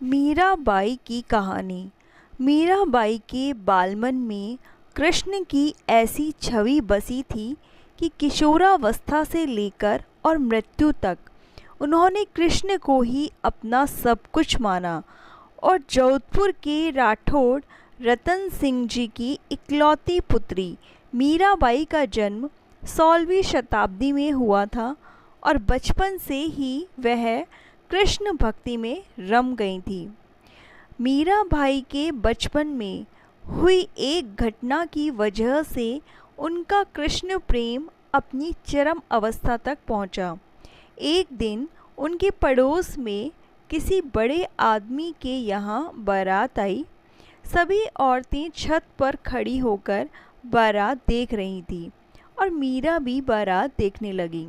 मीराबाई की कहानी। मीराबाई के बालमन में कृष्ण की ऐसी छवि बसी थी कि किशोरावस्था से लेकर और मृत्यु तक उन्होंने कृष्ण को ही अपना सब कुछ माना और जोधपुर के राठौड़ रतन सिंह जी की इकलौती पुत्री मीराबाई का जन्म 16वीं शताब्दी में हुआ था और बचपन से ही वह कृष्ण भक्ति में रम गई थी। मीराबाई के बचपन में हुई एक घटना की वजह से उनका कृष्ण प्रेम अपनी चरम अवस्था तक पहुंचा। एक दिन उनके पड़ोस में किसी बड़े आदमी के यहाँ बारात आई। सभी औरतें छत पर खड़ी होकर बारात देख रही थी और मीरा भी बारात देखने लगी।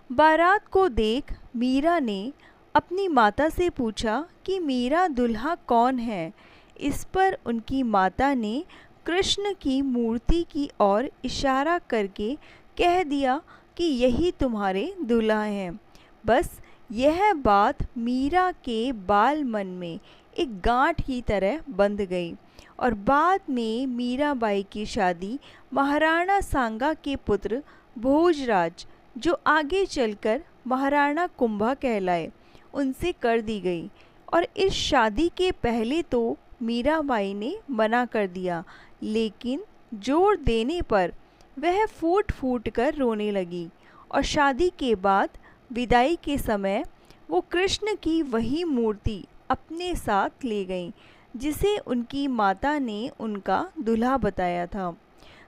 बारात को देख मीरा ने अपनी माता से पूछा कि मेरा दूल्हा कौन है। इस पर उनकी माता ने कृष्ण की मूर्ति की ओर इशारा करके कह दिया कि यही तुम्हारे दूल्हा हैं। बस यह बात मीरा के बाल मन में एक गांठ की तरह बंध गई और बाद में मीराबाई की शादी महाराणा सांगा के पुत्र भोजराज, जो आगे चलकर महाराणा कुंभा कहलाए, उनसे कर दी गई। और इस शादी के पहले तो मीराबाई ने मना कर दिया, लेकिन जोर देने पर वह फूट फूट कर रोने लगी और शादी के बाद विदाई के समय वो कृष्ण की वही मूर्ति अपने साथ ले गई जिसे उनकी माता ने उनका दूल्हा बताया था।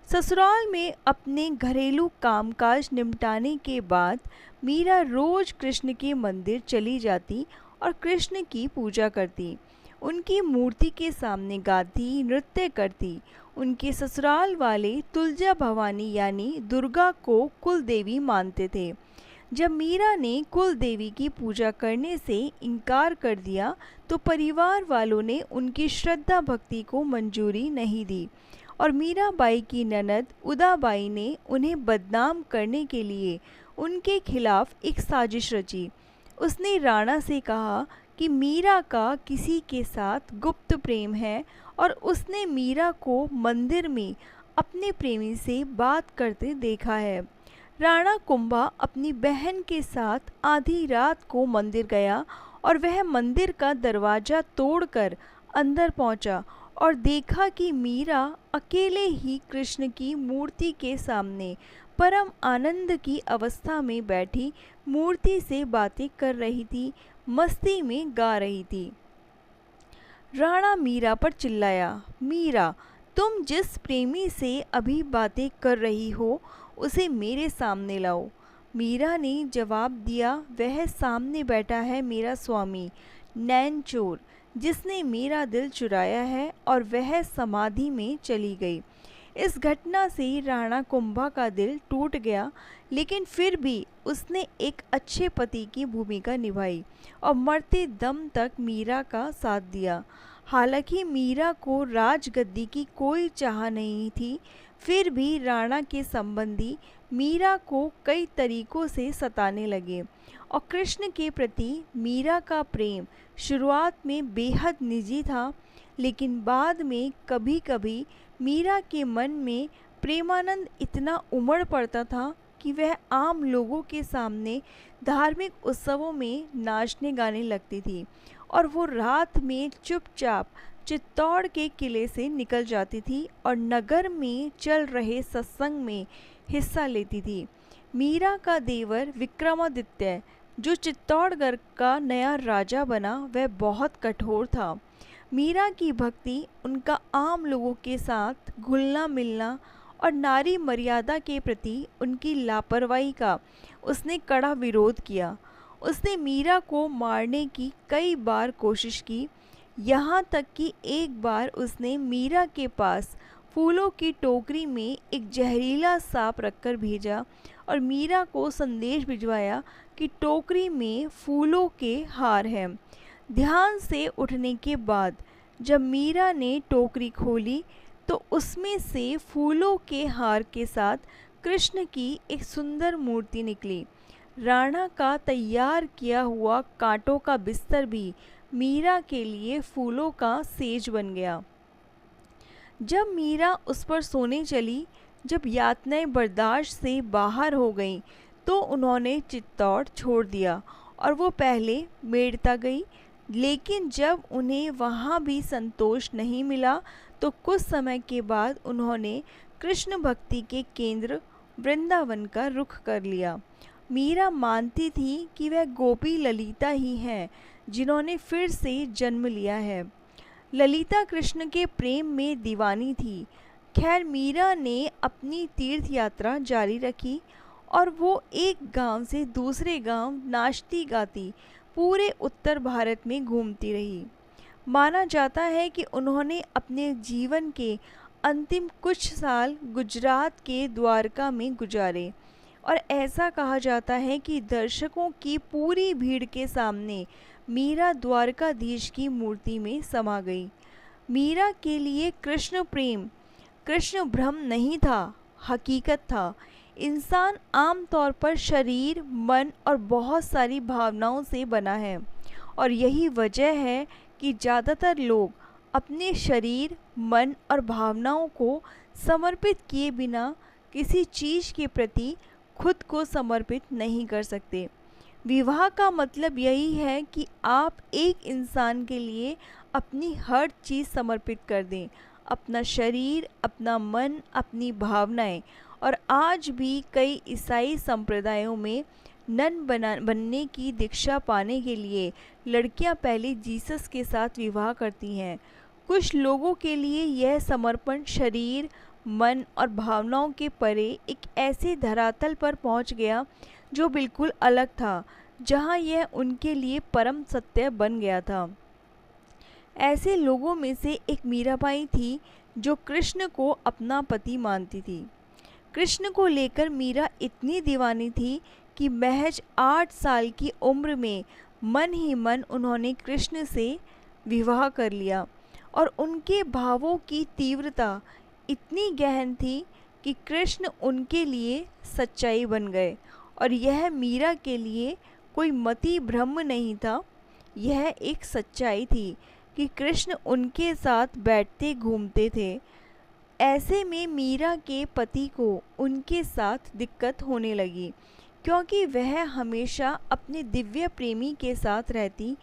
ससुराल में अपने घरेलू कामकाज निपटाने के बाद मीरा रोज कृष्ण के मंदिर चली जाती और कृष्ण की पूजा करती, उनकी मूर्ति के सामने गाती, नृत्य करती। उनके ससुराल वाले तुलजा भवानी यानी दुर्गा को कुल देवी मानते थे। जब मीरा ने कुल देवी की पूजा करने से इनकार कर दिया तो परिवार वालों ने उनकी श्रद्धा भक्ति को मंजूरी नहीं दी और मीराबाई की ननद उदाबाई ने उन्हें बदनाम करने के लिए उनके खिलाफ एक साजिश रची। उसने राणा से कहा कि मीरा का किसी के साथ गुप्त प्रेम है और उसने मीरा को मंदिर में अपने प्रेमी से बात करते देखा है। राणा कुंभा अपनी बहन के साथ आधी रात को मंदिर गया और वह मंदिर का दरवाज़ा तोड़कर अंदर पहुंचा और देखा कि मीरा अकेले ही कृष्ण की मूर्ति के सामने परम आनंद की अवस्था में बैठी मूर्ति से बातें कर रही थी, मस्ती में गा रही थी। राणा मीरा पर चिल्लाया, मीरा, तुम जिस प्रेमी से अभी बातें कर रही हो उसे मेरे सामने लाओ। मीरा ने जवाब दिया, वह सामने बैठा है मेरा स्वामी नैन चोर, जिसने मेरा दिल चुराया है, और वह समाधि में चली गई। इस घटना से राणा कुंभा का दिल टूट गया, लेकिन फिर भी उसने एक अच्छे पति की भूमिका निभाई और मरते दम तक मीरा का साथ दिया। हालांकि मीरा को राजगद्दी की कोई चाह नहीं थी, फिर भी राणा के संबंधी मीरा को कई तरीकों से सताने लगे और कृष्ण के प्रति मीरा का प्रेम शुरुआत में बेहद निजी था, लेकिन बाद में कभी कभी मीरा के मन में प्रेमानंद इतना उमड़ पड़ता था कि वह आम लोगों के सामने धार्मिक उत्सवों में नाचने गाने लगती थी और वो रात में चुपचाप चित्तौड़ के किले से निकल जाती थी और नगर में चल रहे सत्संग में हिस्सा लेती थी। मीरा का देवर विक्रमादित्य, जो चित्तौड़गढ़ का नया राजा बना, वह बहुत कठोर था। मीरा की भक्ति, उनका आम लोगों के साथ घुलना मिलना और नारी मर्यादा के प्रति उनकी लापरवाही का उसने कड़ा विरोध किया। उसने मीरा को मारने की कई बार कोशिश की, यहाँ तक कि एक बार उसने मीरा के पास फूलों की टोकरी में एक जहरीला सांप रखकर भेजा और मीरा को संदेश भिजवाया कि टोकरी में फूलों के हार हैं। ध्यान से उठने के बाद जब मीरा ने टोकरी खोली तो उसमें से फूलों के हार के साथ कृष्ण की एक सुंदर मूर्ति निकली। राणा का तैयार किया हुआ कांटों का बिस्तर भी मीरा के लिए फूलों का सेज बन गया। जब मीरा उस पर सोने चली, जब यातनाएं बर्दाश्त से बाहर हो गईं, तो उन्होंने चित्तौड़ छोड़ दिया और वो पहले मेड़ता गई। लेकिन जब उन्हें वहाँ भी संतोष नहीं मिला, तो कुछ समय के बाद उन्होंने कृष्ण भक्ति के केंद्र वृंदावन का रुख कर लिया। मीरा मानती थी कि वह गोपी ललिता ही हैं, जिन्होंने फिर से जन्म लिया है। ललिता कृष्ण के प्रेम में दीवानी थी। खैर, मीरा ने अपनी तीर्थ यात्रा जारी रखी और वो एक गांव से दूसरे गांव नाचती गाती पूरे उत्तर भारत में घूमती रही। माना जाता है कि उन्होंने अपने जीवन के अंतिम कुछ साल गुजरात के द्वारका में गुजारे और ऐसा कहा जाता है कि दर्शकों की पूरी भीड़ के सामने मीरा द्वारकाधीश की मूर्ति में समा गई। मीरा के लिए कृष्ण प्रेम कृष्ण भ्रम नहीं था, हकीकत था। इंसान आम तौर पर शरीर, मन और बहुत सारी भावनाओं से बना है और यही वजह है कि ज़्यादातर लोग अपने शरीर, मन और भावनाओं को समर्पित किए बिना किसी चीज़ के प्रति खुद को समर्पित नहीं कर सकते। विवाह का मतलब यही है कि आप एक इंसान के लिए अपनी हर चीज़ समर्पित कर दें, अपना शरीर, अपना मन, अपनी भावनाएं। और आज भी कई ईसाई संप्रदायों में नन बनने की दीक्षा पाने के लिए लड़कियां पहले जीसस के साथ विवाह करती हैं। कुछ लोगों के लिए यह समर्पण शरीर, मन और भावनाओं के परे एक ऐसे धरातल पर पहुंच गया जो बिल्कुल अलग था, जहां यह उनके लिए परम सत्य बन गया था। ऐसे लोगों में से एक मीराबाई थी, जो कृष्ण को अपना पति मानती थी। कृष्ण को लेकर मीरा इतनी दीवानी थी कि महज 8 साल की उम्र में मन ही मन उन्होंने कृष्ण से विवाह कर लिया और उनके भावों की तीव्रता इतनी गहन थी कि कृष्ण उनके लिए सच्चाई बन गए। और यह मीरा के लिए कोई मति भ्रम नहीं था, यह एक सच्चाई थी कि कृष्ण उनके साथ बैठते घूमते थे। ऐसे में मीरा के पति को उनके साथ दिक्कत होने लगी, क्योंकि वह हमेशा अपने दिव्य प्रेमी के साथ रहती।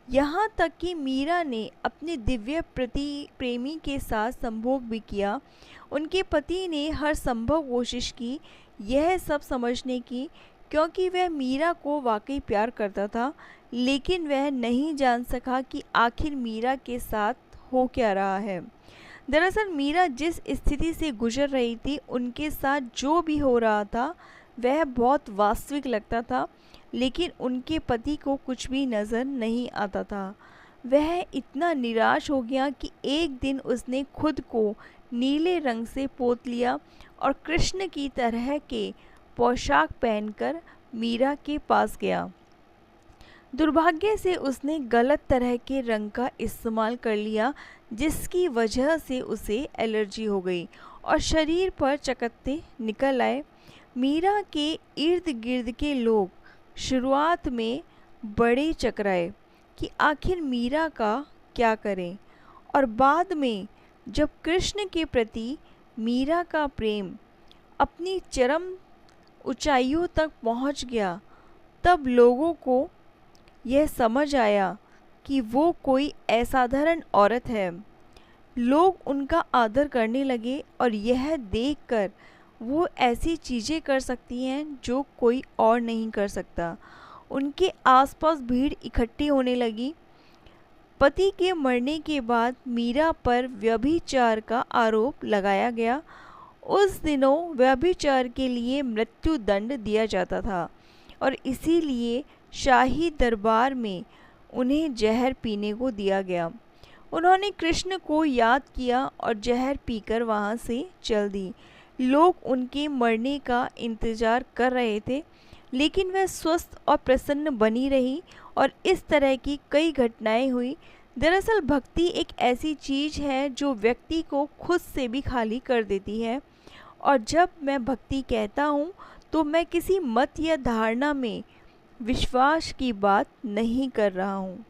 यहाँ तक कि मीरा ने अपने दिव्य प्रेमी के साथ संभोग भी किया। उनके पति ने हर संभव कोशिश की यह सब समझने की, क्योंकि वह मीरा को वाकई प्यार करता था, लेकिन वह नहीं जान सका कि आखिर मीरा के साथ हो क्या रहा है। दरअसल मीरा जिस स्थिति से गुजर रही थी, उनके साथ जो भी हो रहा था वह बहुत वास्तविक लगता था, लेकिन उनके पति को कुछ भी नज़र नहीं आता था। वह इतना निराश हो गया कि एक दिन उसने खुद को नीले रंग से पोत लिया और कृष्ण की तरह के पोशाक पहनकर मीरा के पास गया। दुर्भाग्य से उसने गलत तरह के रंग का इस्तेमाल कर लिया, जिसकी वजह से उसे एलर्जी हो गई और शरीर पर चकत्ते निकल आए। मीरा के इर्द गिर्द के लोग शुरुआत में बड़े चकराए कि आखिर मीरा का क्या करें, और बाद में जब कृष्ण के प्रति मीरा का प्रेम अपनी चरम ऊंचाइयों तक पहुंच गया, तब लोगों को यह समझ आया कि वो कोई असाधारण औरत है। लोग उनका आदर करने लगे और यह देखकर वो ऐसी चीज़ें कर सकती हैं जो कोई और नहीं कर सकता। उनके आसपास भीड़ इकट्ठी होने लगी। पति के मरने के बाद मीरा पर व्यभिचार का आरोप लगाया गया। उस दिनों व्यभिचार के लिए मृत्यु दंड दिया जाता था और इसीलिए शाही दरबार में उन्हें जहर पीने को दिया गया। उन्होंने कृष्ण को याद किया और जहर पीकर वहाँ से चल दी। लोग उनके मरने का इंतज़ार कर रहे थे, लेकिन वह स्वस्थ और प्रसन्न बनी रही और इस तरह की कई घटनाएं हुई। दरअसल भक्ति एक ऐसी चीज़ है जो व्यक्ति को खुद से भी खाली कर देती है। और जब मैं भक्ति कहता हूँ तो मैं किसी मत या धारणा में विश्वास की बात नहीं कर रहा हूँ।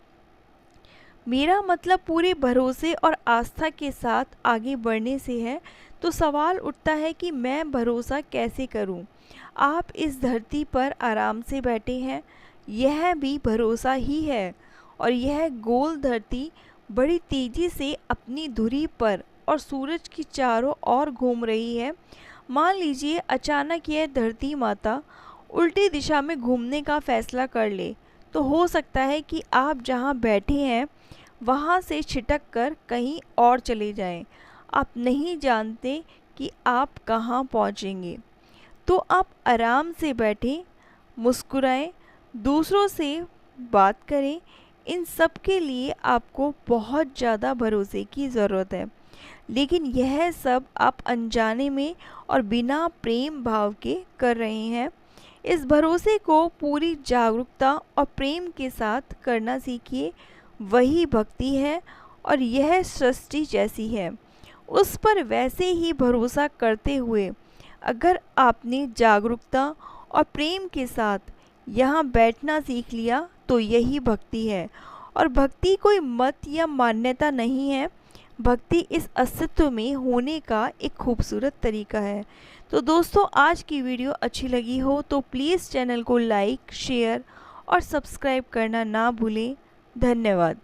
मेरा मतलब पूरे भरोसे और आस्था के साथ आगे बढ़ने से है। तो सवाल उठता है कि मैं भरोसा कैसे करूं? आप इस धरती पर आराम से बैठे हैं, यह भी भरोसा ही है। और यह गोल धरती बड़ी तेज़ी से अपनी धुरी पर और सूरज की चारों ओर घूम रही है। मान लीजिए अचानक यह धरती माता उल्टी दिशा में घूमने का फैसला कर ले, तो हो सकता है कि आप जहां बैठे हैं वहाँ से छिटक कर कहीं और चले जाएं। आप नहीं जानते कि आप कहाँ पहुँचेंगे। तो आप आराम से बैठें, मुस्कुराएं, दूसरों से बात करें। इन सब के लिए आपको बहुत ज़्यादा भरोसे की ज़रूरत है, लेकिन यह सब आप अनजाने में और बिना प्रेम भाव के कर रहे हैं। इस भरोसे को पूरी जागरूकता और प्रेम के साथ करना सीखिए। वही भक्ति है और यह सृष्टि जैसी है। उस पर वैसे ही भरोसा करते हुए अगर आपने जागरूकता और प्रेम के साथ यहाँ बैठना सीख लिया तो यही भक्ति है। और भक्ति कोई मत या मान्यता नहीं है, भक्ति इस अस्तित्व में होने का एक खूबसूरत तरीका है। तो दोस्तों, आज की वीडियो अच्छी लगी हो तो प्लीज़ चैनल को लाइक, शेयर और सब्सक्राइब करना ना भूलें। धन्यवाद।